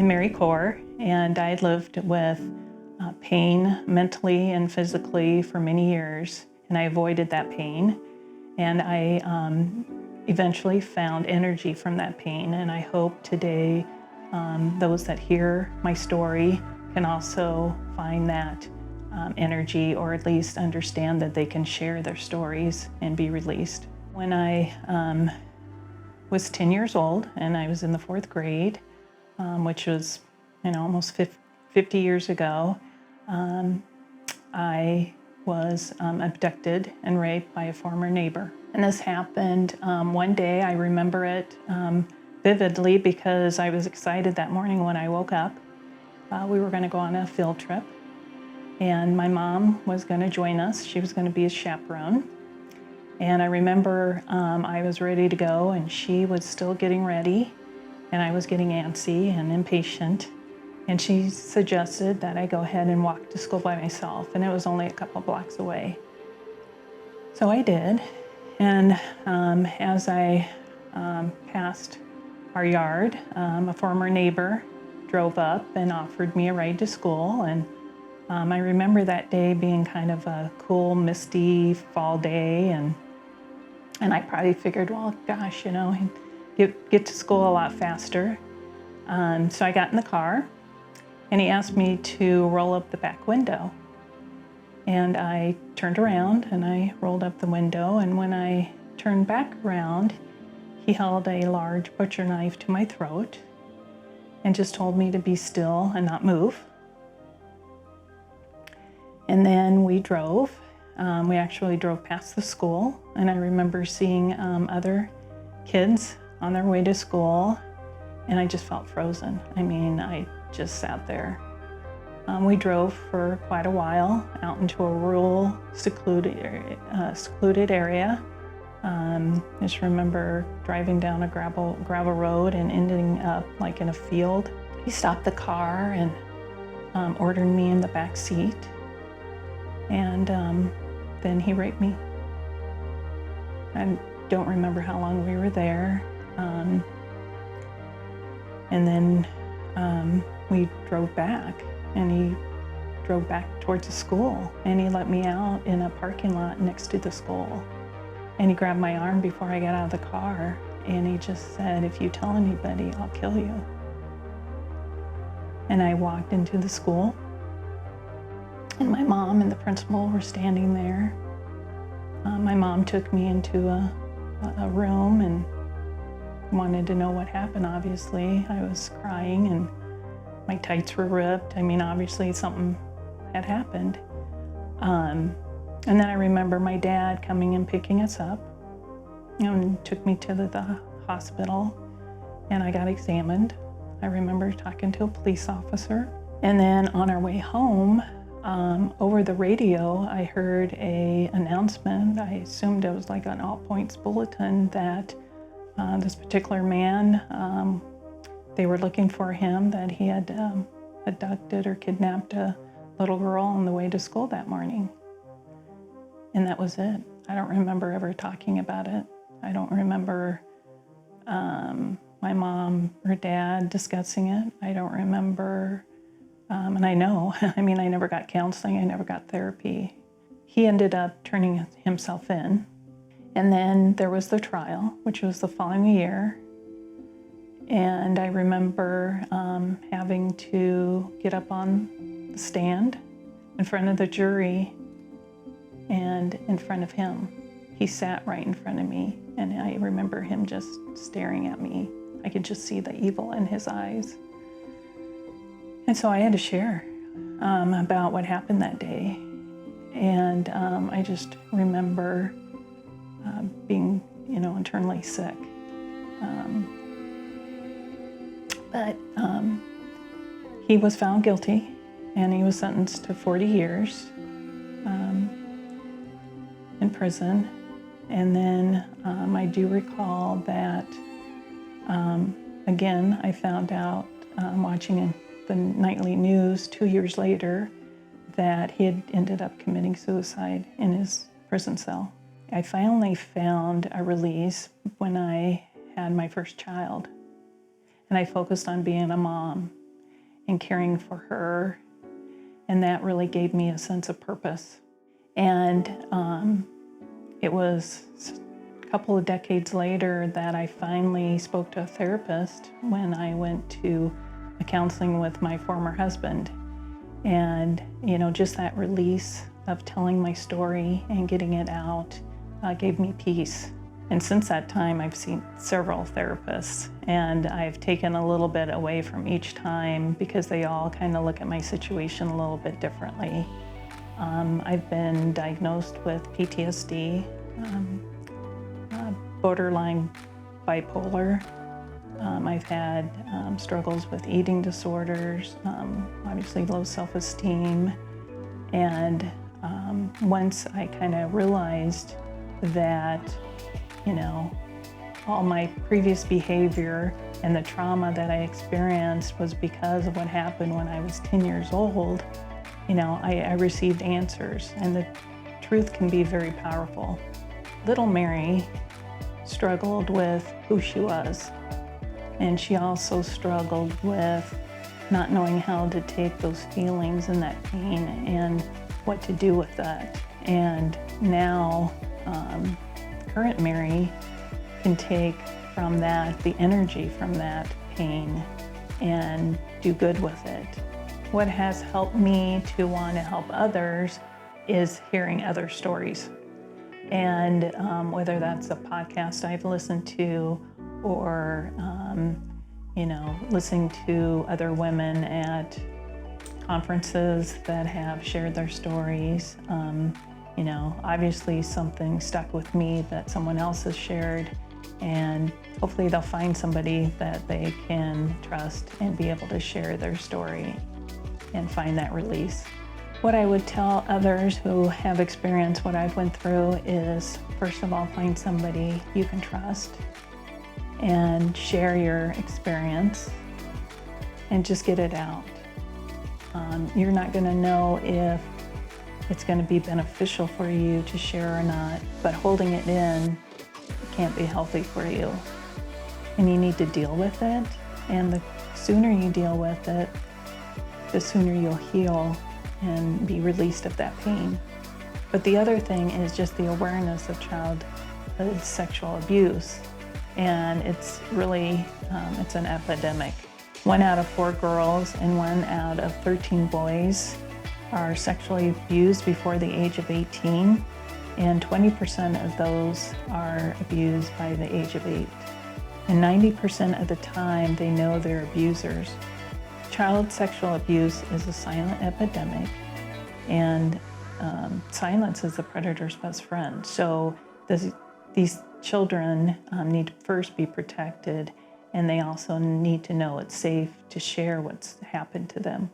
in AmeriCorps, and I lived with pain mentally and physically for many years, and I avoided that pain. And I eventually found energy from that pain, and I hope today those that hear my story can also find that energy, or at least understand that they can share their stories and be released. When I was 10 years old and I was in the 4th grade, which was almost 50 years ago, I was abducted and raped by a former neighbor. And this happened one day. I remember it vividly because I was excited that morning when I woke up. We were going to go on a field trip, and my mom was going to join us. She was going to be a chaperone. And I remember I was ready to go, and she was still getting ready, and I was getting antsy and impatient. And she suggested that I go ahead and walk to school by myself, and it was only a couple blocks away. So I did, and as I passed our yard, a former neighbor drove up and offered me a ride to school. And I remember that day being kind of a cool, misty fall day, and I probably figured, well, gosh, get to school a lot faster. So I got in the car, and he asked me to roll up the back window. And I turned around and I rolled up the window, and when I turned back around, he held a large butcher knife to my throat and just told me to be still and not move. And then we drove. We actually drove past the school, and I remember seeing other kids on their way to school, and I just felt frozen. I just sat there. We drove for quite a while out into a rural, secluded area. I just remember driving down a gravel road and ending up like in a field. He stopped the car and ordered me in the back seat, and then he raped me. I don't remember how long we were there. And then we drove back, and he drove back towards the school, and he let me out in a parking lot next to the school. And he grabbed my arm before I got out of the car, and he just said, "If you tell anybody, I'll kill you." And I walked into the school, and my mom and the principal were standing there. My mom took me into a room and wanted to know what happened, obviously. I was crying, and my tights were ripped. Obviously something had happened. And then I remember my dad coming and picking us up and took me to the hospital, and I got examined. I remember talking to a police officer. And then on our way home, over the radio, I heard an announcement. I assumed it was like an all points bulletin that this particular man, they were looking for him, that he had abducted or kidnapped a little girl on the way to school that morning. And that was it. I don't remember ever talking about it. I don't remember my mom or dad discussing it. I don't remember, and I know, I never got counseling, I never got therapy. He ended up turning himself in. And then there was the trial, which was the following year. And I remember having to get up on the stand in front of the jury and in front of him. He sat right in front of me, and I remember him just staring at me. I could just see the evil in his eyes. And so I had to share about what happened that day. And I just remember being, internally sick. But he was found guilty, and he was sentenced to 40 years in prison. And then I do recall that, again, I found out watching the nightly news 2 years later that he had ended up committing suicide in his prison cell. I finally found a release when I had my first child, and I focused on being a mom. and caring for her. And that really gave me a sense of purpose. And it was a couple of decades later that I finally spoke to a therapist when I went to a counseling with my former husband. And, just that release of telling my story and getting it out gave me peace. And since that time, I've seen several therapists, and I've taken a little bit away from each time because they all kind of look at my situation a little bit differently. I've been diagnosed with PTSD, borderline bipolar. I've had struggles with eating disorders, obviously low self-esteem. And once I kind of realized that, all my previous behavior and the trauma that I experienced was because of what happened when I was 10 years old, I received answers, and the truth can be very powerful. Little Mary struggled with who she was, and she also struggled with not knowing how to take those feelings and that pain and what to do with that. And now, current Mary can take from that, the energy from that pain, and do good with it. What has helped me to want to help others is hearing other stories. And whether that's a podcast I've listened to or, listening to other women at conferences that have shared their stories. Obviously something stuck with me that someone else has shared, and hopefully they'll find somebody that they can trust and be able to share their story and find that release. What I would tell others who have experienced what I've went through is, first of all, find somebody you can trust and share your experience and just get it out. You're not going to know if it's going to be beneficial for you to share or not, but holding it in can't be healthy for you. And you need to deal with it, and the sooner you deal with it, the sooner you'll heal and be released of that pain. But the other thing is just the awareness of childhood sexual abuse. And it's really, it's an epidemic. 1 out of 4 girls and 1 out of 13 boys are sexually abused before the age of 18, and 20% of those are abused by the age of 8. And 90% of the time, they know their abusers. Child sexual abuse is a silent epidemic, and silence is the predator's best friend. So these children need to first be protected, and they also need to know it's safe to share what's happened to them.